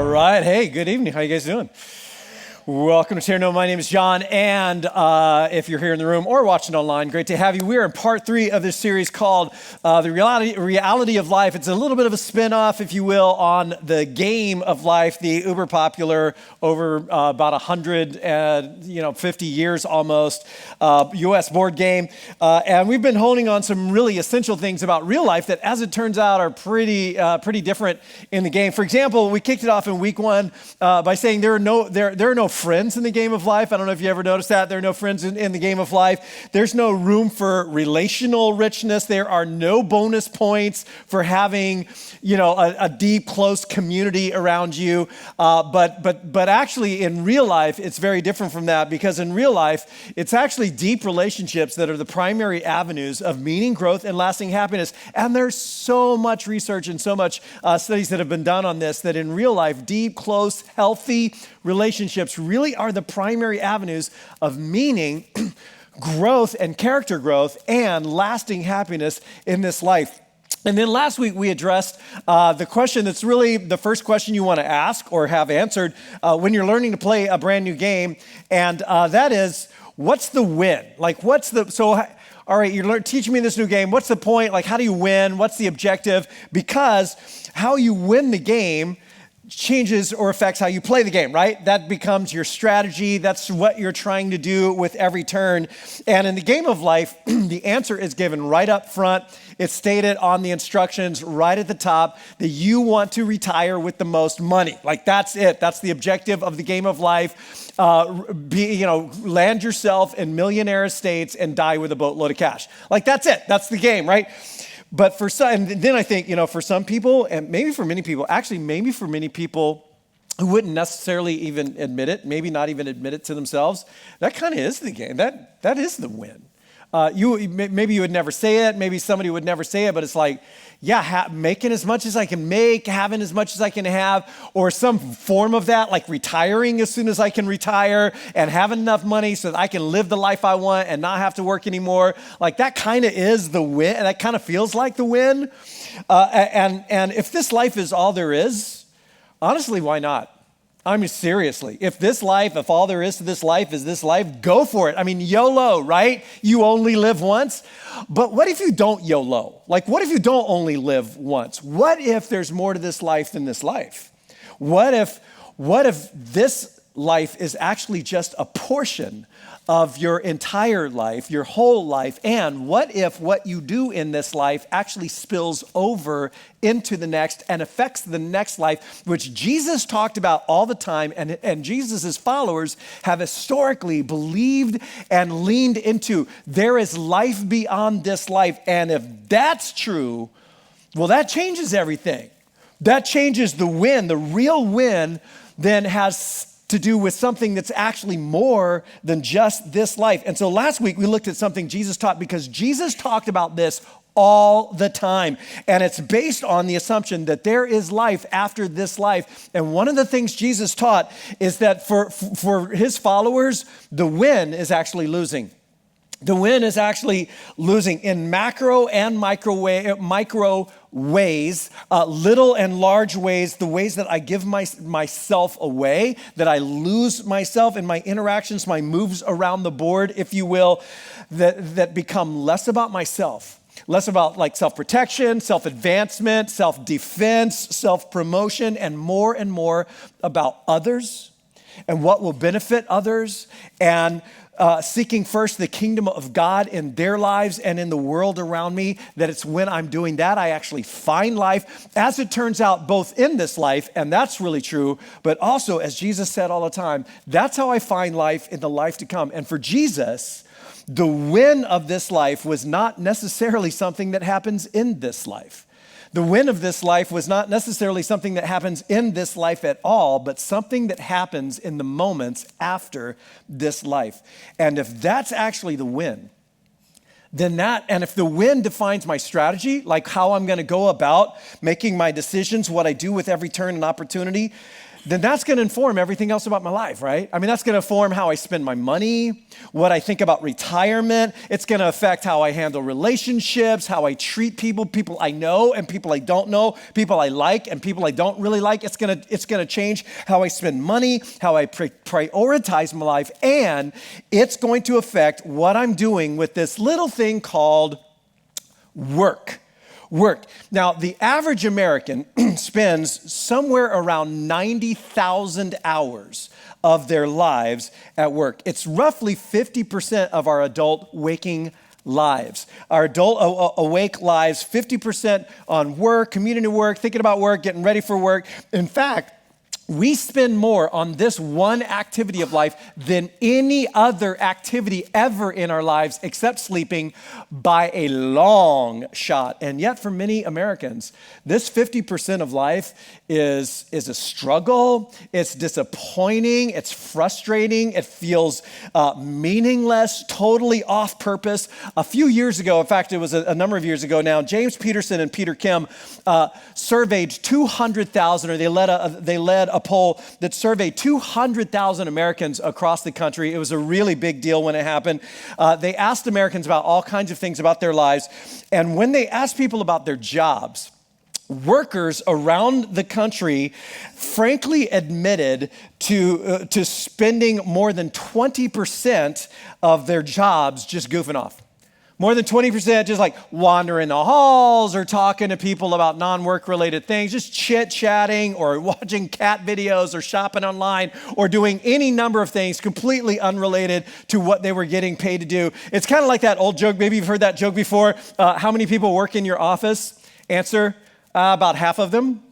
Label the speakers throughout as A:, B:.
A: right. Hey, good evening. How you guys doing? Welcome to Share No. My name is John, and if you're here in the room or watching online, great to have you. We're in part 3 of this series called The Reality of Life. It's a little bit of a spin-off, if you will, on the game of life, the uber popular, over about 150 years almost, U.S. board game. And we've been holding on some really essential things about real life that, as it turns out, are pretty different in the game. For example, we kicked it off in week 1 by saying there are no friends in the game of life. I don't know if you ever noticed that. There are no friends in the game of life. There's no room for relational richness. There are no bonus points for having, a deep, close community around you. But actually, in real life, it's very different from that, because in real life, it's actually deep relationships that are the primary avenues of meaning, growth, and lasting happiness. And there's so much research and so much studies that have been done on this, that in real life, deep, close, healthy relationships really are the primary avenues of meaning, growth, and character growth, and lasting happiness in this life. And then last week we addressed the question that's really the first question you want to ask or have answered when you're learning to play a brand new game, and that is, what's the win? All right, you're teaching me this new game. What's the point? How do you win? What's the objective? Because how you win the game changes or affects how you play the game, right? That becomes your strategy. That's what you're trying to do with every turn. And in the game of life, the answer is given right up front. It's stated on the instructions right at the top that you want to retire with the most money. That's it. That's the objective of the game of life. Land yourself in millionaire estates and die with a boatload of cash. That's it. That's the game, right? But for some, and then I think, for some people, and maybe for many people who wouldn't necessarily even admit it, maybe not even admit it to themselves, that kind of is the game. That is the win. Maybe you would never say it. Maybe somebody would never say it, but it's making as much as I can make, having as much as I can have, or some form of that, like retiring as soon as I can retire and having enough money so that I can live the life I want and not have to work anymore. That kind of is the win. That kind of feels like the win. And if this life is all there is, honestly, why not? I mean, seriously, if all there is to this life is this life, go for it. I mean, YOLO, right? You only live once. But what if you don't YOLO? What if you don't only live once? What if there's more to this life than this life? What if this life is actually just a portion of your entire life, your whole life? And what if what you do in this life actually spills over into the next and affects the next life, which Jesus talked about all the time, and Jesus' followers have historically believed and leaned into? There is life beyond this life. And if that's true, well, that changes everything. That changes the win. The real win then has to do with something that's actually more than just this life. And so last week we looked at something Jesus taught, because Jesus talked about this all the time. And it's based on the assumption that there is life after this life. And one of the things Jesus taught is that for his followers, the win is actually losing. The win is actually losing in macro and micro ways, little and large ways, the ways that I give myself away, that I lose myself in my interactions, my moves around the board, if you will, that become less about myself, less about self-protection, self-advancement, self-defense, self-promotion, and more about others and what will benefit others, and seeking first the kingdom of God in their lives and in the world around me. That it's when I'm doing that, I actually find life, as it turns out, both in this life, and that's really true, but also, as Jesus said all the time, that's how I find life in the life to come. And for Jesus, the win of this life was not necessarily something that happens in this life. The win of this life was not necessarily something that happens in this life at all, but something that happens in the moments after this life. And if that's actually the win, and if the win defines my strategy, like how I'm going to go about making my decisions, what I do with every turn and opportunity, then that's going to inform everything else about my life, right? I mean, that's going to inform how I spend my money, what I think about retirement. It's going to affect how I handle relationships, how I treat people I know and people I don't know, people I like and people I don't really like. It's going to change how I spend money, how I prioritize my life, and it's going to affect what I'm doing with this little thing called work. Now, the average American spends somewhere around 90,000 hours of their lives at work. It's roughly 50% of our adult waking lives. Our adult awake lives, 50% on work, community work, thinking about work, getting ready for work. In fact, we spend more on this one activity of life than any other activity ever in our lives except sleeping by a long shot. And yet for many Americans, this 50% of life is a struggle. It's disappointing. It's frustrating. It feels meaningless, totally off purpose. A few years ago, in fact, it was a number of years ago now, James Peterson and Peter Kim surveyed 200,000, or they led a poll that surveyed 200,000 Americans across the country. It was a really big deal when it happened. They asked Americans about all kinds of things about their lives. And when they asked people about their jobs, workers around the country frankly admitted to spending more than 20% of their jobs just goofing off. More than 20% just like wandering the halls or talking to people about non-work related things, just chit-chatting or watching cat videos or shopping online or doing any number of things completely unrelated to what they were getting paid to do. It's kind of like that old joke. Maybe you've heard that joke before. How many people work in your office? Answer, about half of them.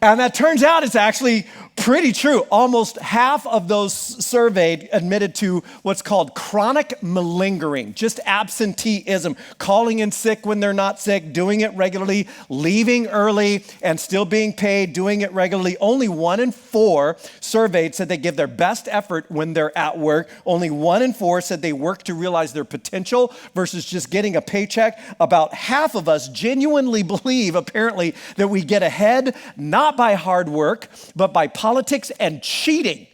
A: And that turns out it's actually pretty true. Almost half of those surveyed admitted to what's called chronic malingering, just absenteeism, calling in sick when they're not sick, doing it regularly, leaving early and still being paid, doing it regularly. Only 1 in 4 surveyed said they give their best effort when they're at work. Only 1 in 4 said they work to realize their potential versus just getting a paycheck. About half of us genuinely believe, apparently, that we get ahead not by hard work, but by politics and cheating.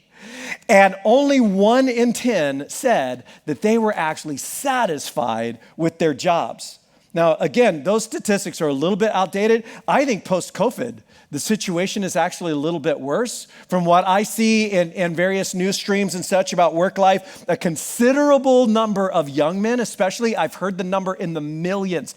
A: And only 1 in 10 said that they were actually satisfied with their jobs. Now, again, those statistics are a little bit outdated. I think post-COVID, the situation is actually a little bit worse. From what I see in various news streams and such about work life, a considerable number of young men, especially, I've heard the number in the millions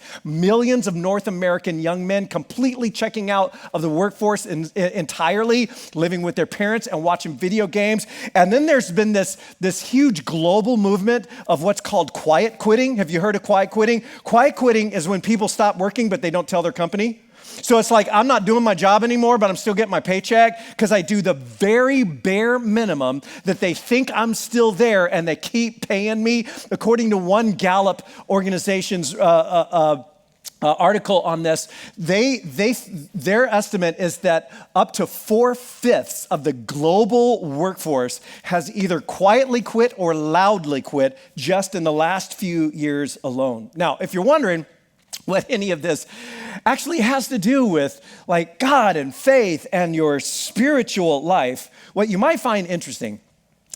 A: of North American young men completely checking out of the workforce entirely, living with their parents and watching video games. And then there's been this huge global movement of what's called quiet quitting. Have you heard of quiet quitting? Quiet quitting is when people stop working, but they don't tell their company. So it's like, I'm not doing my job anymore, but I'm still getting my paycheck because I do the very bare minimum that they think I'm still there and they keep paying me. According to one Gallup organization's article on this, their estimate is that up to 4/5 of the global workforce has either quietly quit or loudly quit just in the last few years alone. Now, if you're wondering what any of this actually has to do with like God and faith and your spiritual life, what you might find interesting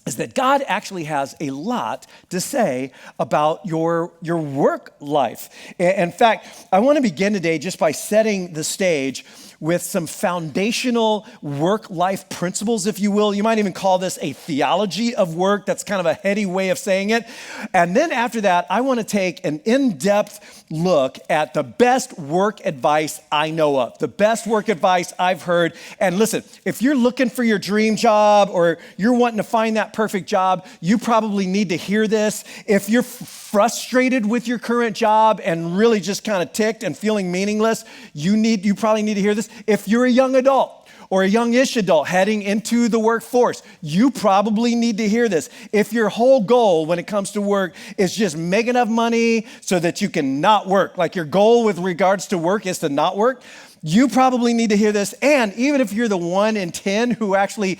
A: is that God actually has a lot to say about your work life. In fact, I want to begin today just by setting the stage with some foundational work-life principles, if you will. You might even call this a theology of work. That's kind of a heady way of saying it. And then after that, I want to take an in-depth look at the best work advice I know of, the best work advice I've heard. And listen, if you're looking for your dream job or you're wanting to find that perfect job, you probably need to hear this. If you're frustrated with your current job and really just kind of ticked and feeling meaningless, you probably need to hear this. If you're a young adult or a youngish adult heading into the workforce, you probably need to hear this. If your whole goal when it comes to work is just make enough money so that you can not work, like your goal with regards to work is to not work, You probably need to hear this. And even if you're the 1 in 10 who actually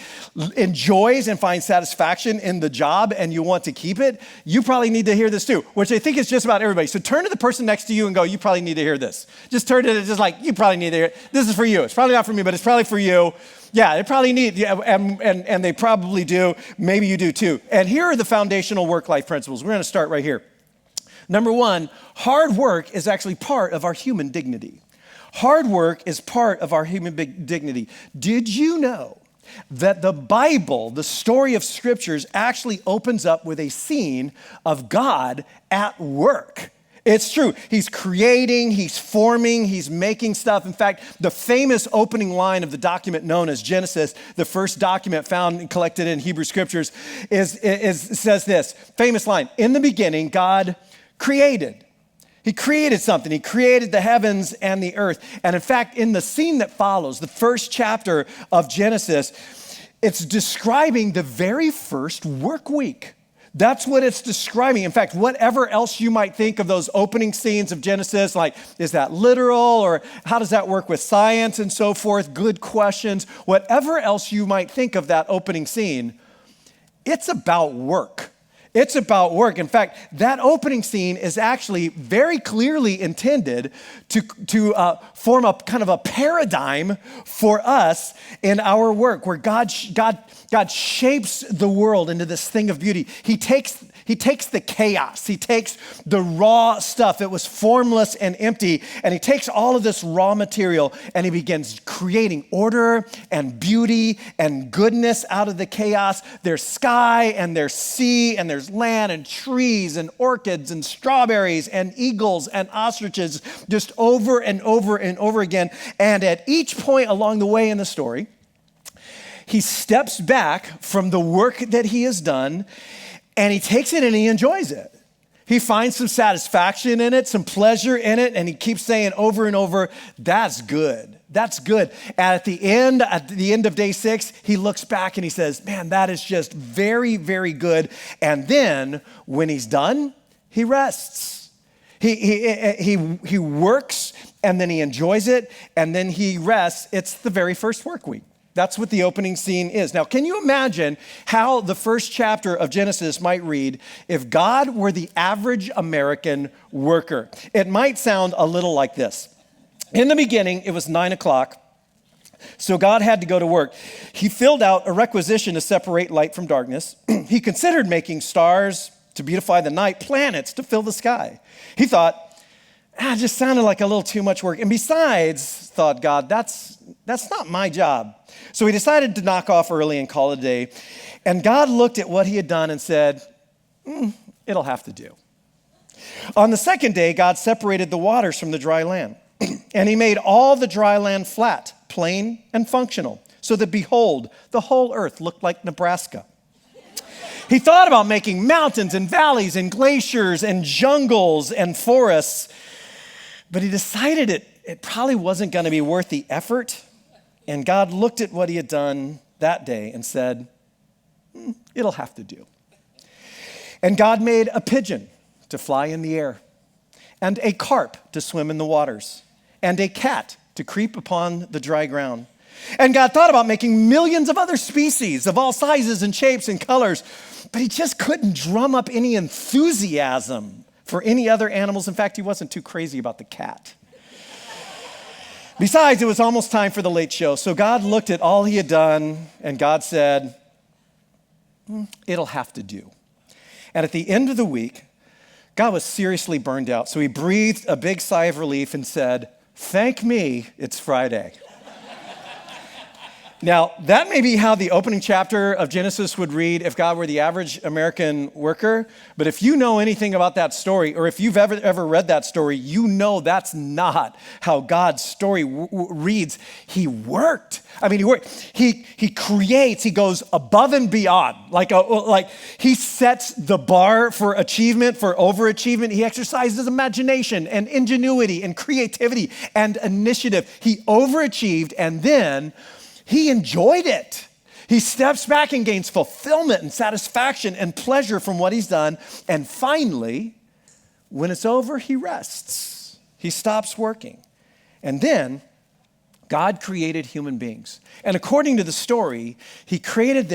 A: enjoys and finds satisfaction in the job and you want to keep it, you probably need to hear this too, which I think is just about everybody. So turn to the person next to you and go, you probably need to hear this. Just turn to it, just like, you probably need to hear it. This is for you. It's probably not for me, but it's probably for you. Yeah, they probably need, and they probably do. Maybe you do too. And here are the foundational work-life principles. We're going to start right here. Number 1, hard work is actually part of our human dignity. Hard work is part of our human dignity. Did you know that the Bible, the story of scriptures, actually opens up with a scene of God at work? It's true. He's creating, he's forming, he's making stuff. In fact, the famous opening line of the document known as Genesis, the first document found and collected in Hebrew scriptures, says this famous line: in the beginning, God created. He created something. He created the heavens and the earth. And in fact, in the scene that follows, the first chapter of Genesis, it's describing the very first work week. That's what it's describing. In fact, whatever else you might think of those opening scenes of Genesis, like, is that literal, or how does that work with science and so forth? Good questions. Whatever else you might think of that opening scene, it's about work. It's about work. In fact, that opening scene is actually very clearly intended to form a kind of a paradigm for us in our work, where God shapes the world into this thing of beauty. He takes the chaos. He takes the raw stuff. It was formless and empty. And he takes all of this raw material and he begins creating order and beauty and goodness out of the chaos. There's sky and there's sea and there's land and trees and orchids and strawberries and eagles and ostriches, just over and over and over again. And at each point along the way in the story, he steps back from the work that he has done, and he takes it and he enjoys it. He finds some satisfaction in it, some pleasure in it, and he keeps saying over and over, that's good. That's good. And at the end of day 6, he looks back and he says, man, that is just very, very good. And then when he's done, he rests. He works, and then he enjoys it, and then he rests. It's the very first work week. That's what the opening scene is. Now, can you imagine how the first chapter of Genesis might read if God were the average American worker? It might sound a little like this. In the beginning, it was 9 o'clock, so God had to go to work. He filled out a requisition to separate light from darkness. He considered making stars to beautify the night, planets to fill the sky. He thought, it just sounded like a little too much work. And besides, thought God, that's not my job. So he decided to knock off early and call it a day. And God looked at what he had done and said, it'll have to do. On the second day, God separated the waters from the dry land. And he made all the dry land flat, plain, and functional, so that, behold, the whole earth looked like Nebraska. He thought about making mountains and valleys and glaciers and jungles and forests, but he decided it probably wasn't going to be worth the effort. And God looked at what he had done that day and said, it'll have to do. And God made a pigeon to fly in the air, and a carp to swim in the waters, and a cat to creep upon the dry ground. And God thought about making millions of other species of all sizes and shapes and colors, but he just couldn't drum up any enthusiasm for any other animals. In fact, he wasn't too crazy about the cat. Besides, it was almost time for the late show. So God looked at all he had done, and God said, it'll have to do. And at the end of the week, God was seriously burned out. So he breathed a big sigh of relief and said, thank me, it's Friday. Now, that may be how the opening chapter of Genesis would read if God were the average American worker. But if you know anything about that story, or if you've ever read that story, you know that's not how God's story reads. He worked. He worked. He creates. He goes above and beyond. Like he sets the bar for achievement, for overachievement. He exercises imagination and ingenuity and creativity and initiative. He overachieved, and then he enjoyed it. He steps back and gains fulfillment and satisfaction and pleasure from what he's done. And finally, when it's over, he rests. He stops working. And then God created human beings. And according to the story, he created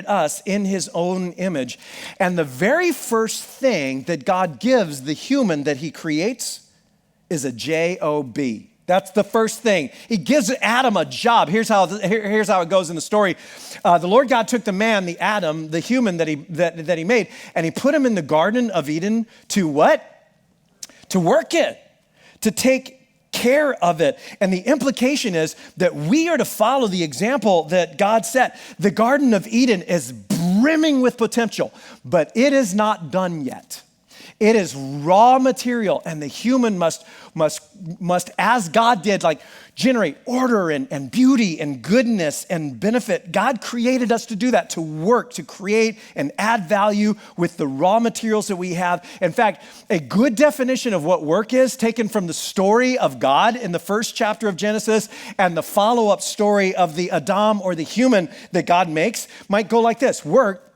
A: us in his own image. And the very first thing that God gives the human that he creates is a job. That's the first thing. He gives Adam a job. Here's how it goes in the story. The Lord God took the man, the Adam, the human that he made, and he put him in the Garden of Eden to what? To work it, to take care of it. And the implication is that we are to follow the example that God set. The Garden of Eden is brimming with potential, but it is not done yet. It is raw material, and the human must, as God did, like generate order and beauty and goodness and benefit. God created us to do that, to work, to create and add value with the raw materials that we have. In fact, a good definition of what work is, taken from the story of God in the first chapter of Genesis and the follow-up story of the Adam or the human that God makes, might go like this. Work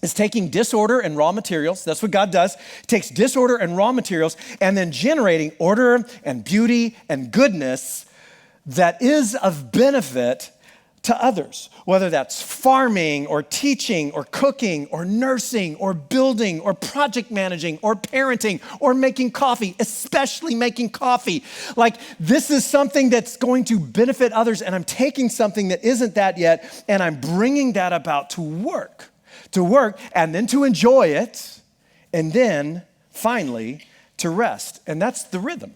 A: is taking disorder and raw materials. That's what God does. He takes disorder and raw materials and then generating order and beauty and goodness that is of benefit to others, whether that's farming or teaching or cooking or nursing or building or project managing or parenting or making coffee, especially making coffee. Like, this is something that's going to benefit others, and I'm taking something that isn't that yet and I'm bringing that about to work and then to enjoy it, and then finally to rest. And that's the rhythm.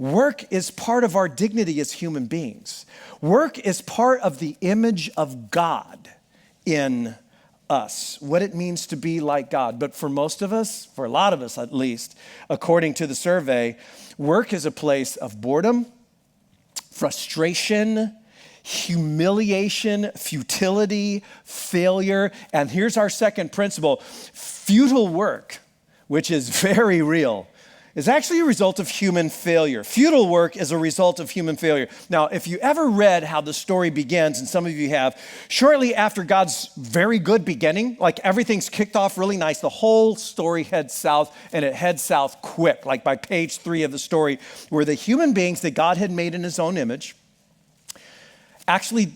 A: Work is part of our dignity as human beings. Work is part of the image of God in us, what it means to be like God. But for most of us, for a lot of us at least, according to the survey, work is a place of boredom, frustration, humiliation, futility, failure. And here's our second principle. Futile work, which is very real, is actually a result of human failure. Futile work is a result of human failure. Now, if you ever read how the story begins, and some of you have, shortly after God's very good beginning, like everything's kicked off really nice, the whole story heads south, and it heads south quick, like by page 3 of the story, where the human beings that God had made in his own image actually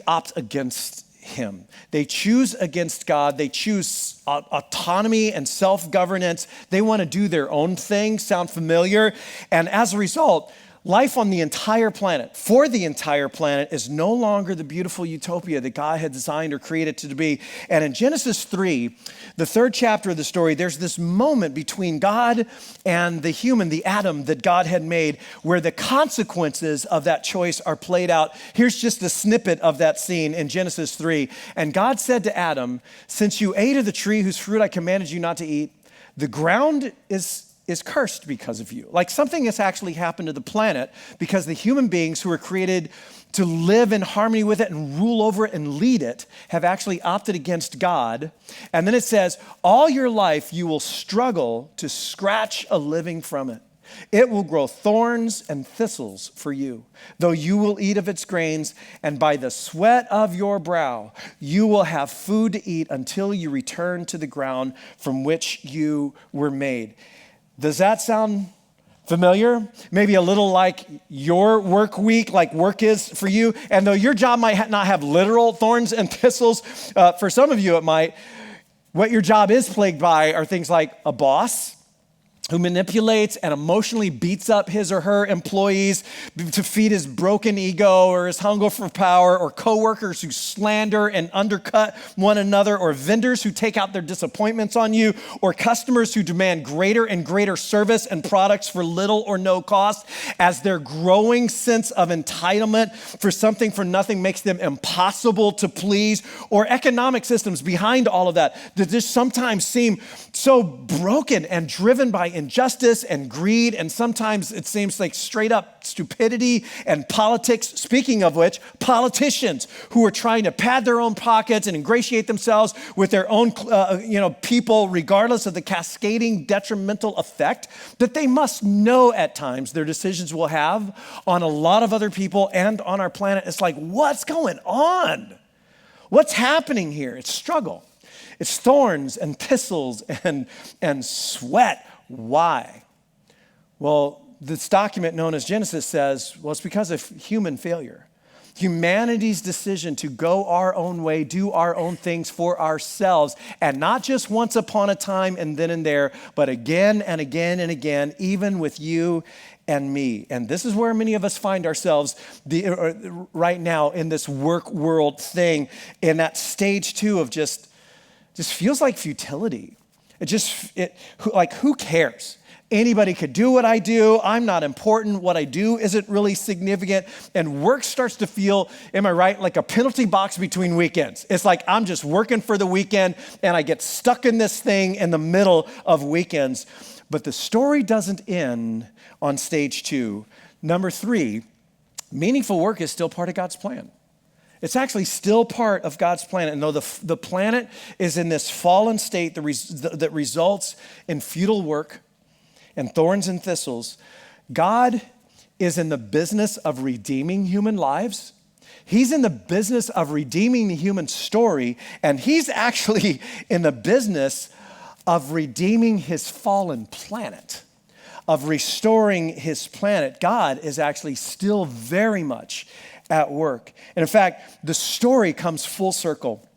A: opt against him. They choose against God. They choose autonomy and self-governance. They want to do their own thing. Sound familiar? And as a result, life on the entire planet, for the entire planet, is no longer the beautiful utopia that God had designed or created to be. And in Genesis 3, the third chapter of the story, there's this moment between God and the human, the Adam that God had made, where the consequences of that choice are played out. Here's just a snippet of that scene in Genesis 3. And God said to Adam, "Since you ate of the tree whose fruit I commanded you not to eat, the ground is cursed because of you." Like, something has actually happened to the planet because the human beings who were created to live in harmony with it and rule over it and lead it have actually opted against God. And then it says, all your life you will struggle to scratch a living from it. It will grow thorns and thistles for you, though you will eat of its grains, and by the sweat of your brow you will have food to eat until you return to the ground from which you were made. Does that sound familiar? Maybe a little like your work week, like work is for you. And though your job might not have literal thorns and thistles, for some of you it might. What your job is plagued by are things like a boss who manipulates and emotionally beats up his or her employees to feed his broken ego or his hunger for power, or coworkers who slander and undercut one another, or vendors who take out their disappointments on you, or customers who demand greater and greater service and products for little or no cost, as their growing sense of entitlement for something for nothing makes them impossible to please, or economic systems behind all of that just sometimes seem so broken and driven by injustice and greed, and sometimes it seems like straight up stupidity and politics. Speaking of which, politicians who are trying to pad their own pockets and ingratiate themselves with their own people, regardless of the cascading detrimental effect that they must know at times their decisions will have on a lot of other people and on our planet. It's like, what's going on? What's happening here? It's struggle. It's thorns and thistles and sweat. Why? Well, this document known as Genesis says, well, it's because of human failure. Humanity's decision to go our own way, do our own things for ourselves, and not just once upon a time and then and there, but again and again and again, even with you and me. And this is where many of us find ourselves right now in this work world thing, in that stage 2 of just feels like futility. Like, who cares? Anybody could do what I do. I'm not important. What I do isn't really significant. And work starts to feel, am I right, like a penalty box between weekends. It's like I'm just working for the weekend and I get stuck in this thing in the middle of weekends. But the story doesn't end on stage 2. Number 3, meaningful work is still part of God's plan. It's actually still part of God's plan. And though the planet is in this fallen state that results in futile work and thorns and thistles, God is in the business of redeeming human lives. He's in the business of redeeming the human story, and he's actually in the business of redeeming his fallen planet, of restoring his planet. God is actually still very much at work. And in fact, the story comes full circle.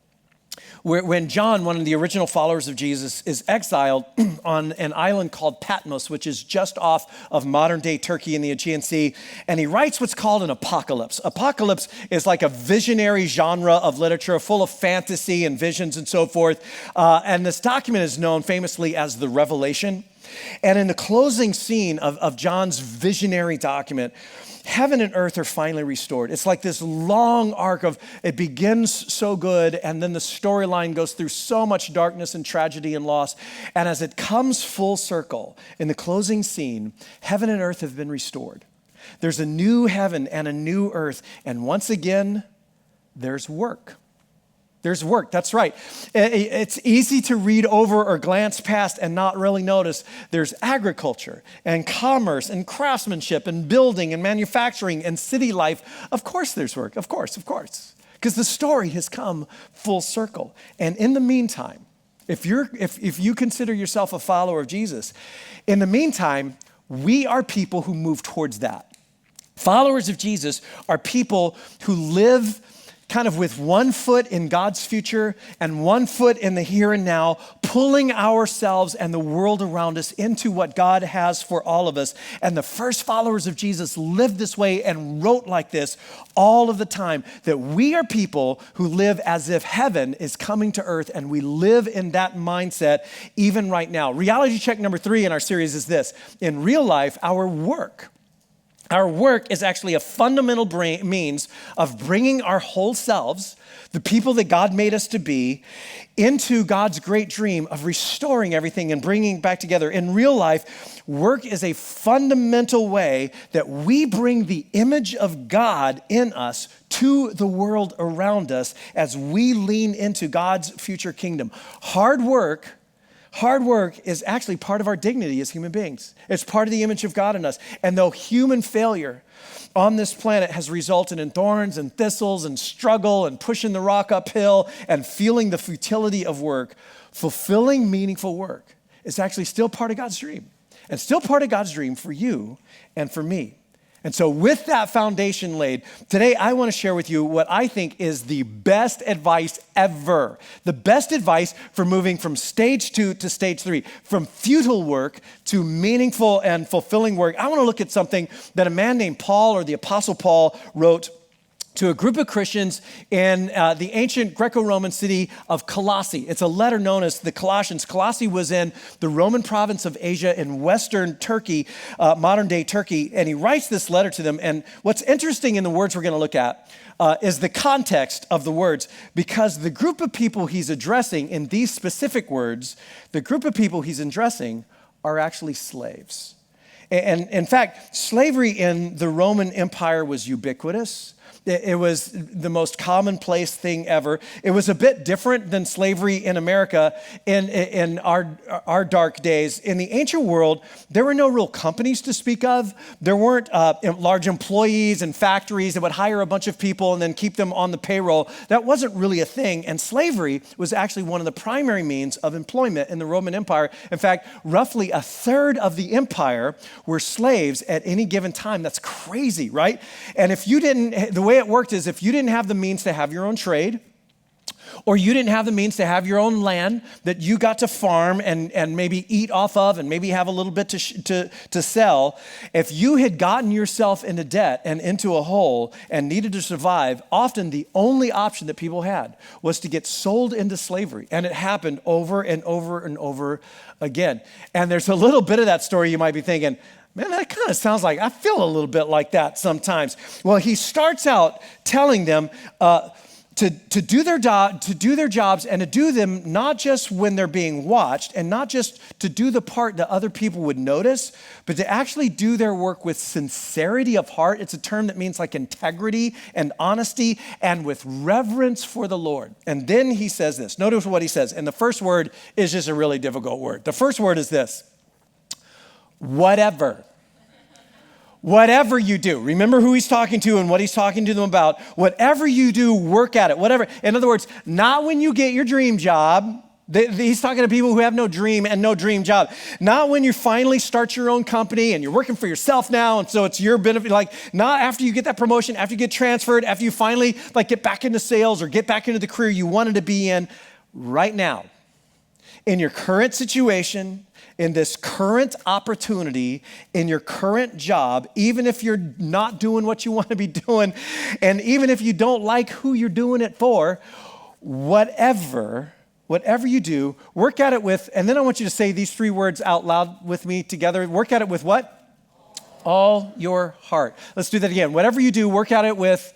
A: When John, one of the original followers of Jesus, is exiled on an island called Patmos, which is just off of modern-day Turkey in the Aegean Sea, and he writes what's called an apocalypse. Apocalypse is like a visionary genre of literature full of fantasy and visions and so forth. And this document is known famously as the Revelation. And in the closing scene of John's visionary document, heaven and earth are finally restored. It's like this long arc of, it begins so good, and then the storyline goes through so much darkness and tragedy and loss. And as it comes full circle, in the closing scene, heaven and earth have been restored. There's a new heaven and a new earth. And once again, there's work. There's work, that's right. It's easy to read over or glance past and not really notice. There's agriculture and commerce and craftsmanship and building and manufacturing and city life. Of course there's work, of course. Because the story has come full circle. And in the meantime, if you consider yourself a follower of Jesus, in the meantime, we are people who move towards that. Followers of Jesus are people who live kind of with one foot in God's future and one foot in the here and now, pulling ourselves and the world around us into what God has for all of us. And the first followers of Jesus lived this way and wrote like this all of the time, that we are people who live as if heaven is coming to earth, and we live in that mindset even right now. Reality check number 3 in our series is this: in real life, our work is actually a fundamental means of bringing our whole selves, the people that God made us to be, into God's great dream of restoring everything and bringing it back together. In real life, work is a fundamental way that we bring the image of God in us to the world around us as we lean into God's future kingdom. Hard work is actually part of our dignity as human beings. It's part of the image of God in us. And though human failure on this planet has resulted in thorns and thistles and struggle and pushing the rock uphill and feeling the futility of work, fulfilling meaningful work is actually still part of God's dream, and still part of God's dream for you and for me. And so with that foundation laid, today I want to share with you what I think is the best advice ever. The best advice for moving from stage 2 to stage 3, from futile work to meaningful and fulfilling work. I want to look at something that a man named Paul, or the Apostle Paul, wrote to a group of Christians in the ancient Greco-Roman city of Colossae. It's a letter known as the Colossians. Colossae was in the Roman province of Asia in Western Turkey, modern-day Turkey, and he writes this letter to them. And what's interesting in the words we're going to look at is the context of the words, because the group of people he's addressing in these specific words, the group of people he's addressing are actually slaves. And in fact, slavery in the Roman Empire was ubiquitous. It was the most commonplace thing ever. It was a bit different than slavery in America in our dark days. In the ancient world, there were no real companies to speak of. There weren't large employees and factories that would hire a bunch of people and then keep them on the payroll. That wasn't really a thing. And slavery was actually one of the primary means of employment in the Roman Empire. In fact, roughly a third of the empire were slaves at any given time. That's crazy, right? And the way it worked is if you didn't have the means to have your own trade, or you didn't have the means to have your own land that you got to farm and maybe eat off of and maybe have a little bit to sell, if you had gotten yourself into debt and into a hole and needed to survive, often the only option that people had was to get sold into slavery. And it happened over and over and over again. And there's a little bit of that story you might be thinking, man, that kind of sounds like, I feel a little bit like that sometimes. Well, he starts out telling them, to do their jobs and to do them not just when they're being watched and not just to do the part that other people would notice, but to actually do their work with sincerity of heart. It's a term that means like integrity and honesty and with reverence for the Lord. And then he says this. Notice what he says. And the first word is just a really difficult word. The first word is this: whatever. Whatever you do, remember who he's talking to and what he's talking to them about. Whatever you do, work at it. Whatever. In other words, not when you get your dream job. He's talking to people who have no dream and no dream job. Not when you finally start your own company and you're working for yourself now, and so it's your benefit. Like, not after you get that promotion, after you get transferred, after you finally get back into sales or get back into the career you wanted to be in. Right now, in your current situation, in this current opportunity, in your current job, even if you're not doing what you want to be doing, and even if you don't like who you're doing it for, whatever you do, work at it with, and then I want you to say these three words out loud with me together. Work at it with what? All your heart. Let's do that again. Whatever you do, work at it with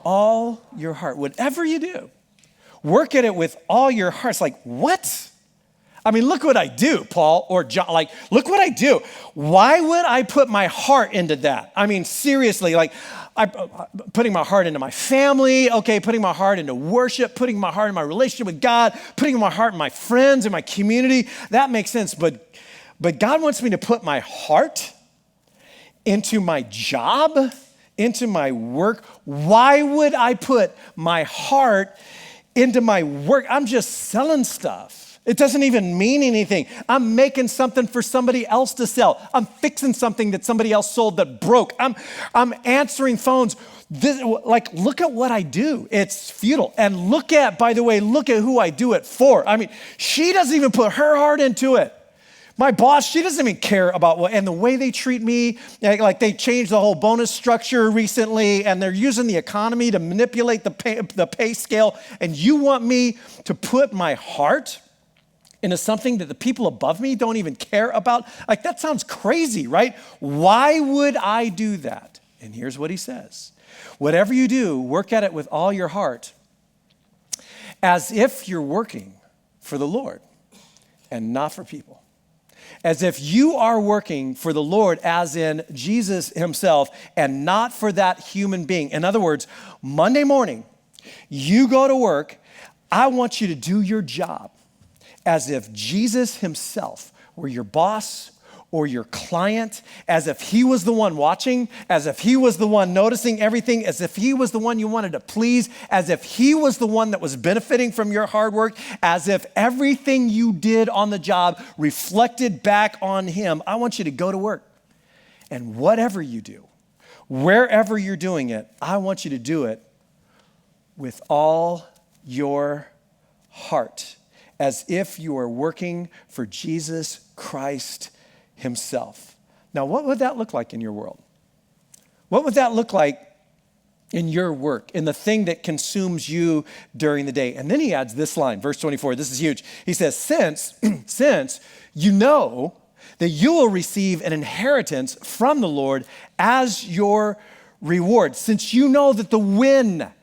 A: all your heart. Whatever you do, work at it with all your heart. It's like, what? I mean, look what I do, Paul or John. Like, look what I do. Why would I put my heart into that? I mean, seriously, I'm putting my heart into my family, okay, putting my heart into worship, putting my heart in my relationship with God, putting my heart in my friends and my community. That makes sense. But God wants me to put my heart into my job, into my work. Why would I put my heart into my work? I'm just selling stuff. It doesn't even mean anything. I'm making something for somebody else to sell. I'm fixing something that somebody else sold that broke. I'm answering phones. Look at what I do. It's futile. And look at who I do it for. I mean, she doesn't even put her heart into it. My boss, she doesn't even care about and the way they treat me. Like they changed the whole bonus structure recently, and they're using the economy to manipulate the pay scale. And you want me to put my heart into something that the people above me don't even care about? Like, that sounds crazy, right? Why would I do that? And here's what he says. Whatever you do, work at it with all your heart, as if you're working for the Lord and not for people. As if you are working for the Lord, as in Jesus himself, and not for that human being. In other words, Monday morning, you go to work, I want you to do your job as if Jesus himself were your boss or your client, as if he was the one watching, as if he was the one noticing everything, as if he was the one you wanted to please, as if he was the one that was benefiting from your hard work, as if everything you did on the job reflected back on him. I want you to go to work. And whatever you do, wherever you're doing it, I want you to do it with all your heart, as if you are working for Jesus Christ himself. Now, what would that look like in your world? What would that look like in your work, in the thing that consumes you during the day? And then he adds this line, verse 24, this is huge. He says, since you know that you will receive an inheritance from the Lord as your reward, since you know that the win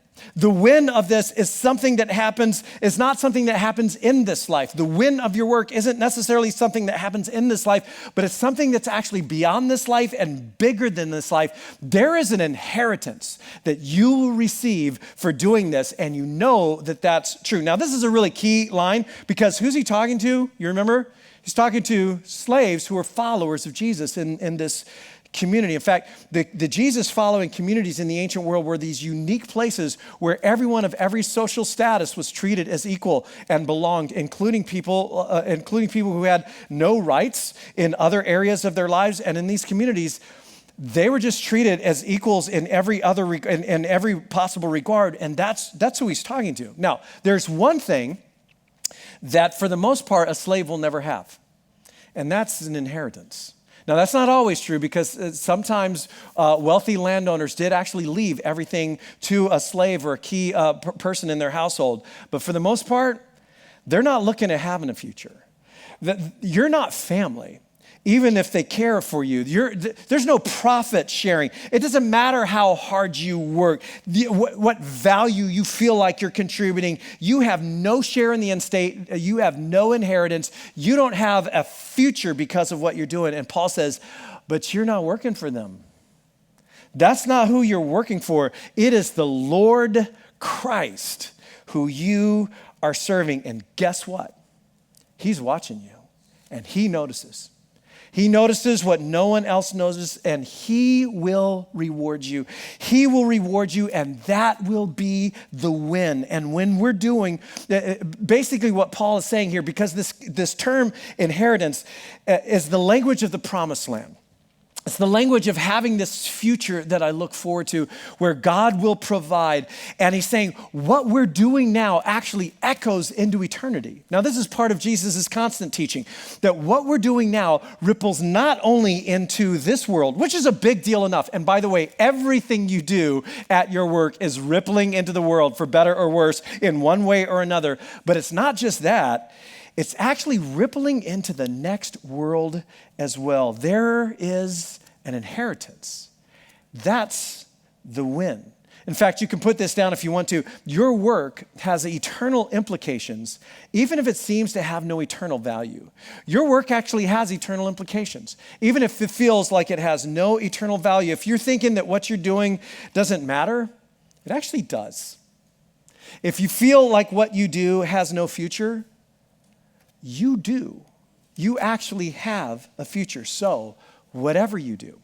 A: of this is something that happens, is not something that happens in this life. The win of your work isn't necessarily something that happens in this life, but it's something that's actually beyond this life and bigger than this life. There is an inheritance that you will receive for doing this, and you know that that's true. Now, this is a really key line, because who's he talking to? You remember? He's talking to slaves who are followers of Jesus in this community. In fact, the Jesus-following communities in the ancient world were these unique places where everyone of every social status was treated as equal and belonged, including people who had no rights in other areas of their lives. And in these communities, they were just treated as equals in every possible regard, and that's who he's talking to. Now, there's one thing that, for the most part, a slave will never have, and that's an inheritance. Now, that's not always true, because sometimes wealthy landowners did actually leave everything to a slave or a key person in their household. But for the most part, they're not looking at having a future. You're not family. Even if they care for you, there's no profit sharing. It doesn't matter how hard you work, what value you feel like you're contributing. You have no share in the estate. You have no inheritance. You don't have a future because of what you're doing. And Paul says, but you're not working for them. That's not who you're working for. It is the Lord Christ who you are serving. And guess what? He's watching you, and he notices. He notices what no one else notices, and he will reward you. He will reward you, and that will be the win. And when we're doing, basically what Paul is saying here, because this term inheritance is the language of the promised land. It's the language of having this future that I look forward to, where God will provide. And he's saying what we're doing now actually echoes into eternity. Now, this is part of Jesus' constant teaching, that what we're doing now ripples not only into this world, which is a big deal enough. And by the way, everything you do at your work is rippling into the world, for better or worse, in one way or another. But it's not just that. It's actually rippling into the next world as well. There is an inheritance. That's the win. In fact, you can put this down if you want to. Your work has eternal implications, even if it seems to have no eternal value. Your work actually has eternal implications, even if it feels like it has no eternal value. If you're thinking that what you're doing doesn't matter, it actually does. If you feel like what you do has no future, you do. You actually have a future. So whatever you do,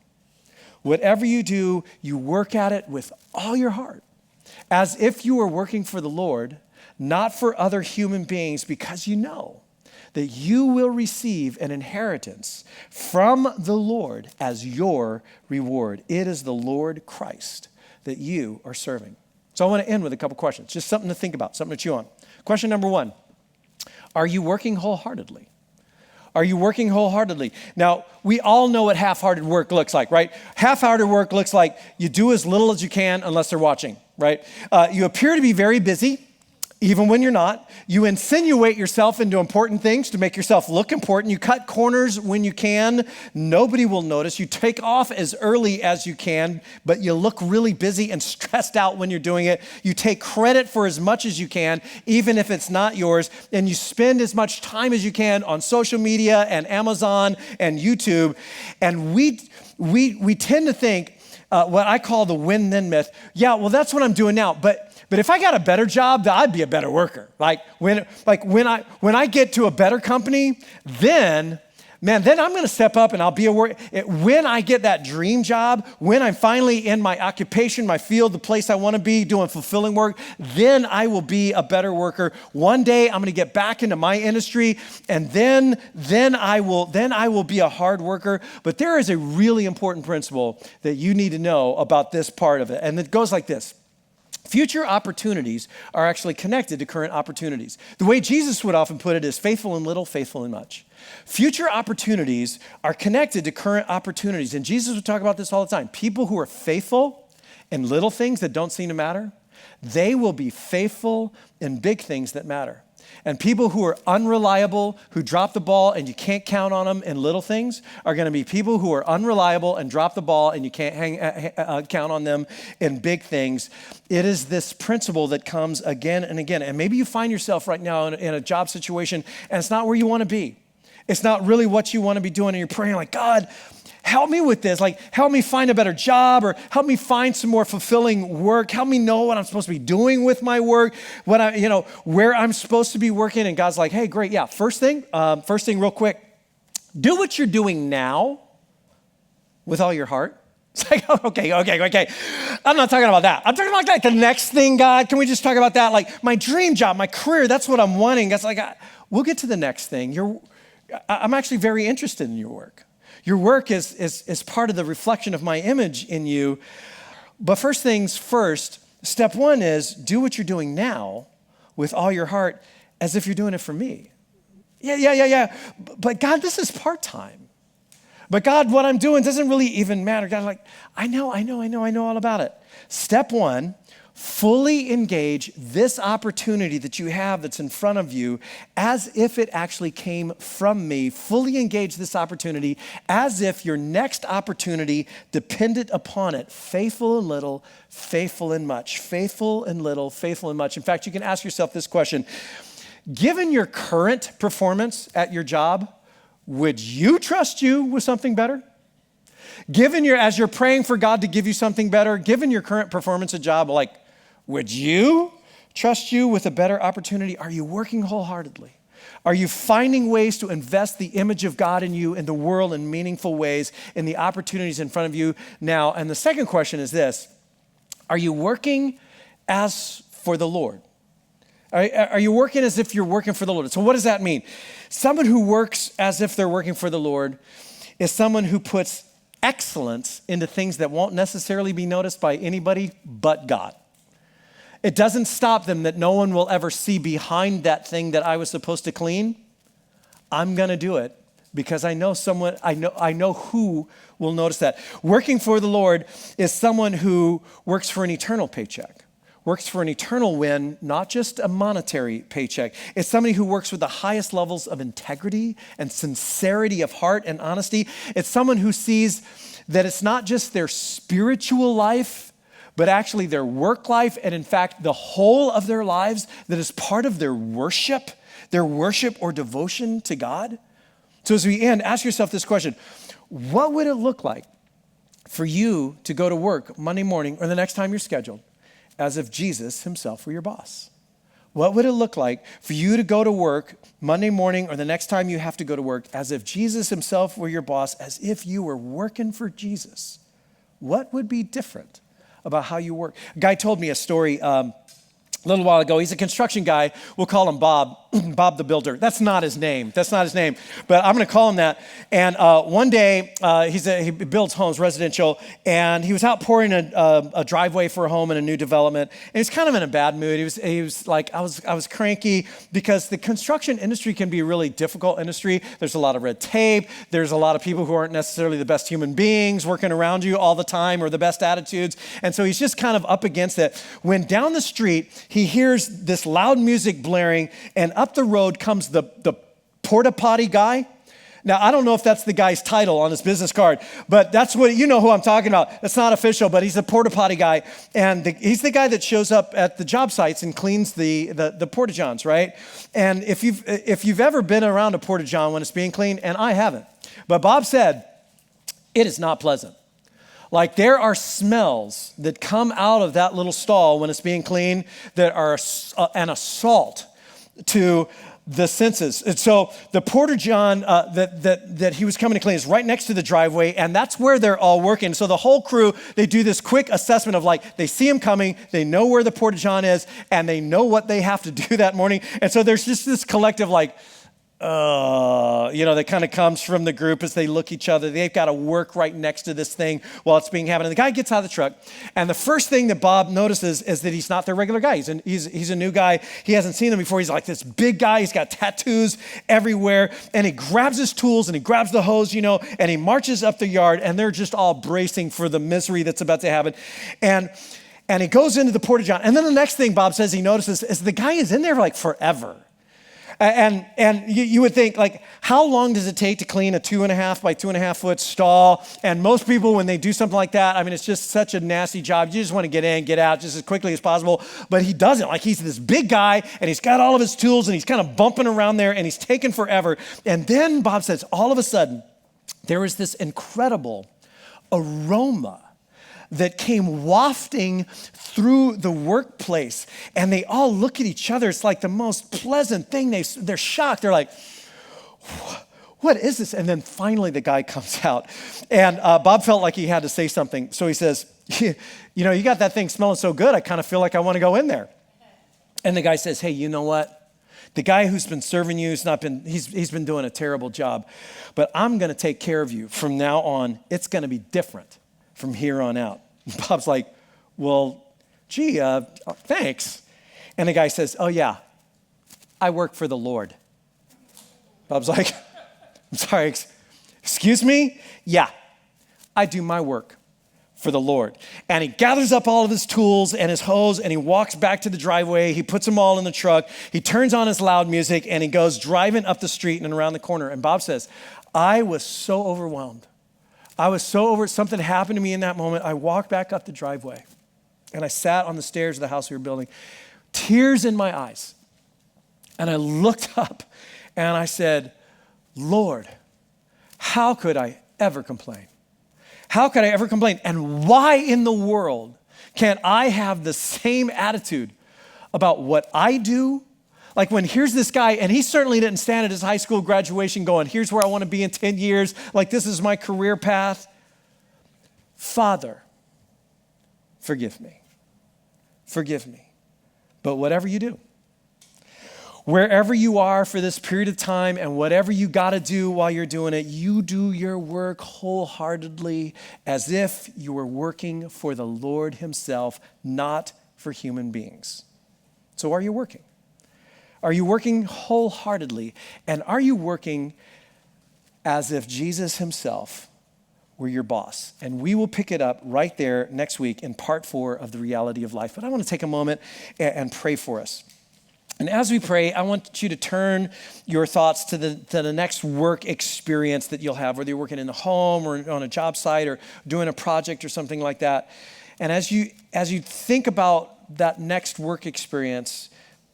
A: you work at it with all your heart, as if you were working for the Lord, not for other human beings, because you know that you will receive an inheritance from the Lord as your reward. It is the Lord Christ that you are serving. So I want to end with a couple questions, just something to think about, something to chew on. Question number one. Are you working wholeheartedly? Are you working wholeheartedly? Now, we all know what half-hearted work looks like, right? Half-hearted work looks like you do as little as you can unless they're watching, right? You appear to be very busy, even when you're not. You insinuate yourself into important things to make yourself look important. You cut corners when you can. Nobody will notice. You take off as early as you can, but you look really busy and stressed out when you're doing it. You take credit for as much as you can, even if it's not yours. And you spend as much time as you can on social media and Amazon and YouTube. And we tend to think what I call the win-then myth. Yeah, well, that's what I'm doing now. But if I got a better job, I'd be a better worker. When I get to a better company, then I'm going to step up and I'll be a worker. When I get that dream job, when I'm finally in my occupation, my field, the place I want to be doing fulfilling work, then I will be a better worker. One day I'm going to get back into my industry, and then I will be a hard worker. But there is a really important principle that you need to know about this part of it, and it goes like this. Future opportunities are actually connected to current opportunities. The way Jesus would often put it is faithful in little, faithful in much. Future opportunities are connected to current opportunities. And Jesus would talk about this all the time. People who are faithful in little things that don't seem to matter, they will be faithful in big things that matter. And people who are unreliable, who drop the ball and you can't count on them in little things, are going to be people who are unreliable and drop the ball and you can't count on them in big things. It is this principle that comes again and again. And maybe you find yourself right now in a job situation and it's not where you want to be. It's not really what you want to be doing, and you're praying like, God, help me with this. Help me find a better job, or help me find some more fulfilling work. Help me know what I'm supposed to be doing with my work, where I'm supposed to be working. And God's like, hey, great. Yeah. First thing real quick, do what you're doing now with all your heart. It's like, oh, okay. I'm not talking about that. I'm talking about like the next thing, God. Can we just talk about that? Like my dream job, my career, that's what I'm wanting. That's like, we'll get to the next thing. I'm actually very interested in your work. Your work is part of the reflection of my image in you. But first things first, step one is do what you're doing now with all your heart as if you're doing it for me. Yeah. But God, this is part-time. But God, what I'm doing doesn't really even matter. God's like, I know all about it. Step one, fully engage this opportunity that you have that's in front of you as if it actually came from me. Fully engage this opportunity as if your next opportunity depended upon it. Faithful in little, faithful in much. Faithful in little, faithful in much. In fact, you can ask yourself this question. Given your current performance at your job, would you trust you with something better? As you're praying for God to give you something better, given your current performance at job, like, would you trust you with a better opportunity? Are you working wholeheartedly? Are you finding ways to invest the image of God in you in the world in meaningful ways in the opportunities in front of you now? And the second question is this, are you working as for the Lord? Are you working as if you're working for the Lord? So what does that mean? Someone who works as if they're working for the Lord is someone who puts excellence into things that won't necessarily be noticed by anybody but God. It doesn't stop them that no one will ever see behind that thing that I was supposed to clean. I'm going to do it because I know who will notice that. Working for the Lord is someone who works for an eternal paycheck. Works for an eternal win, not just a monetary paycheck. It's somebody who works with the highest levels of integrity and sincerity of heart and honesty. It's someone who sees that it's not just their spiritual life, but actually their work life, and in fact, the whole of their lives that is part of their worship or devotion to God. So as we end, ask yourself this question: what would it look like for you to go to work Monday morning or the next time you're scheduled as if Jesus himself were your boss? What would it look like for you to go to work Monday morning or the next time you have to go to work as if Jesus himself were your boss, as if you were working for Jesus? What would be different about how you work? A guy told me a story a little while ago. He's a construction guy. We'll call him Bob, Bob the Builder. That's not his name, but I'm going to call him that. And one day, he builds homes, residential, and he was out pouring a driveway for a home in a new development, and he's kind of in a bad mood. He was like, I was cranky because the construction industry can be a really difficult industry. There's a lot of red tape. There's a lot of people who aren't necessarily the best human beings working around you all the time or the best attitudes, and so he's just kind of up against it. When down the street, he hears this loud music blaring, and up the road comes the porta potty guy. Now, I don't know if that's the guy's title on his business card, but that's what, you know who I'm talking about. It's not official, but he's a porta potty guy. And he's the guy that shows up at the job sites and cleans the porta johns, right? And if you've ever been around a porta john when it's being cleaned, and I haven't, but Bob said, it is not pleasant. Like there are smells that come out of that little stall when it's being cleaned that are an assault to the senses. And so the porta john that he was coming to clean is right next to the driveway, and that's where they're all working. So the whole crew, they do this quick assessment of like, they see him coming, they know where the porta john is, and they know what they have to do that morning. And so there's just this collective like, that kind of comes from the group as they look each other. They've got to work right next to this thing while it's being happened. And the guy gets out of the truck, and the first thing that Bob notices is that he's not their regular guy. He's a new guy. He hasn't seen them before. He's like this big guy. He's got tattoos everywhere, and he grabs his tools and he grabs the hose, and he marches up the yard, and they're just all bracing for the misery that's about to happen. And he goes into the porta john, and then the next thing Bob says he notices is the guy is in there like forever. And you would think, like, how long does it take to clean a 2.5 by 2.5 foot stall? And most people, when they do something like that, I mean, it's just such a nasty job. You just want to get in, get out just as quickly as possible. But he doesn't. Like, he's this big guy, and he's got all of his tools, and he's kind of bumping around there, and he's taking forever. And then Bob says, all of a sudden, there was this incredible aroma that came wafting through the workplace, and they all look at each other. It's like the most pleasant thing. They're shocked. They're like, what is this? And then finally the guy comes out. And Bob felt like he had to say something. So he says, you know, you got that thing smelling so good, I kind of feel like I want to go in there. And the guy says, hey, you know what? The guy who's been serving you, he's been doing a terrible job. But I'm going to take care of you. From now on, it's going to be different from here on out. And Bob's like, well, gee, thanks. And the guy says, oh yeah, I work for the Lord. Bob's like, I'm sorry, excuse me? Yeah, I do my work for the Lord. And he gathers up all of his tools and his hose and he walks back to the driveway. He puts them all in the truck. He turns on his loud music and he goes driving up the street and around the corner. And Bob says, I was so overwhelmed. Something happened to me in that moment. I walked back up the driveway and I sat on the stairs of the house we were building, tears in my eyes. And I looked up and I said, Lord, how could I ever complain? How could I ever complain? And why in the world can't I have the same attitude about what I do? Like when here's this guy, and he certainly didn't stand at his high school graduation going, here's where I want to be in 10 years. Like this is my career path. Father, forgive me. Forgive me. But whatever you do, wherever you are for this period of time and whatever you got to do while you're doing it, you do your work wholeheartedly as if you were working for the Lord himself, not for human beings. So are you working? Are you working wholeheartedly? And are you working as if Jesus himself were your boss? And we will pick it up right there next week in part 4 of the reality of life. But I want to take a moment and pray for us. And as we pray, I want you to turn your thoughts to the next work experience that you'll have, whether you're working in the home or on a job site or doing a project or something like that. And as you think about that next work experience,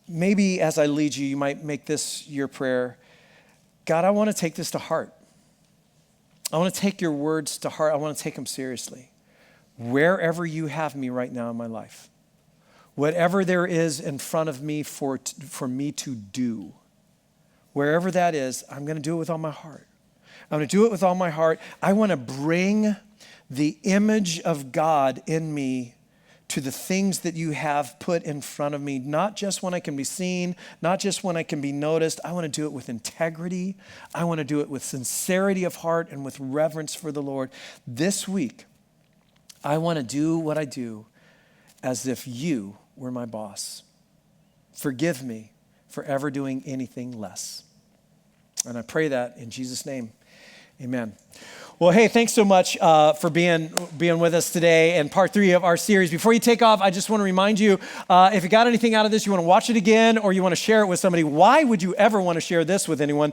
A: maybe as I lead you, you might make this your prayer. God, I want to take this to heart. I want to take your words to heart. I want to take them seriously. Wherever you have me right now in my life. Whatever there is in front of me for me to do, wherever that is, I'm going to do it with all my heart. I'm going to do it with all my heart. I want to bring the image of God in me to the things that you have put in front of me, not just when I can be seen, not just when I can be noticed. I want to do it with integrity. I want to do it with sincerity of heart and with reverence for the Lord. This week, I want to do what I do as if you were my boss. Forgive me for ever doing anything less. And I pray that in Jesus' name, amen. Well, hey, thanks so much for being with us today in part 3 of our series. Before you take off, I just want to remind you, if you got anything out of this, you want to watch it again, or you want to share it with somebody, why would you ever want to share this with anyone?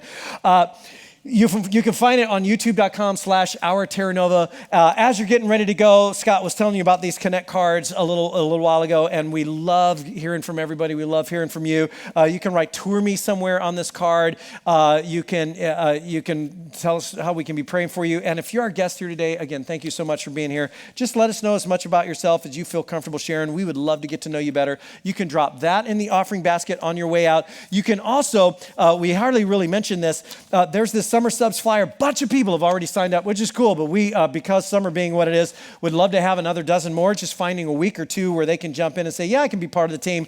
A: You can find it on youtube.com/OurTerranova. As you're getting ready to go, Scott was telling you about these Connect cards a little while ago, and we love hearing from everybody. We love hearing from you. You can write "Tour Me" somewhere on this card. You can tell us how we can be praying for you. And if you're our guest here today, again, thank you so much for being here. Just let us know as much about yourself as you feel comfortable sharing. We would love to get to know you better. You can drop that in the offering basket on your way out. You can also, we hardly really mentioned this, there's this Summer Subs flyer. A bunch of people have already signed up, which is cool, but we, because summer being what it is, would love to have another dozen more, just finding a week or two where they can jump in and say, yeah, I can be part of the team.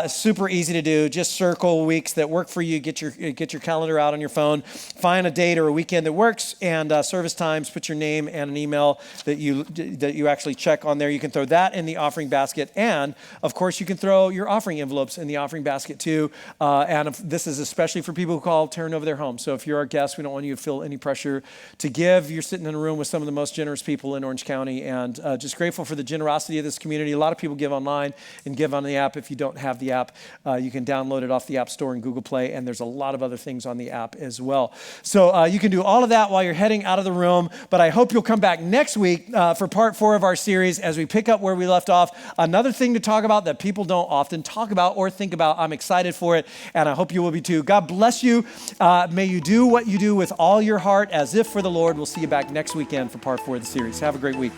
A: Super easy to do. Just circle weeks that work for you. Get your calendar out on your phone. Find a date or a weekend that works, and service times, put your name and an email that you actually check on there. You can throw that in the offering basket, and of course, you can throw your offering envelopes in the offering basket too. And this is especially for people who call Terranova their home. So if you're our guest, we don't want you to feel any pressure to give. You're sitting in a room with some of the most generous people in Orange County, and just grateful for the generosity of this community. A lot of people give online and give on the app. If you don't have the app, you can download it off the App Store and Google Play, and there's a lot of other things on the app as well. So you can do all of that while you're heading out of the room, but I hope you'll come back next week for part 4 of our series as we pick up where we left off. Another thing to talk about that people don't often talk about or think about. I'm excited for it, and I hope you will be too. God bless you. May you do what you do with all your heart as if for the Lord. We'll see you back next weekend for part 4 of the series. Have a great week.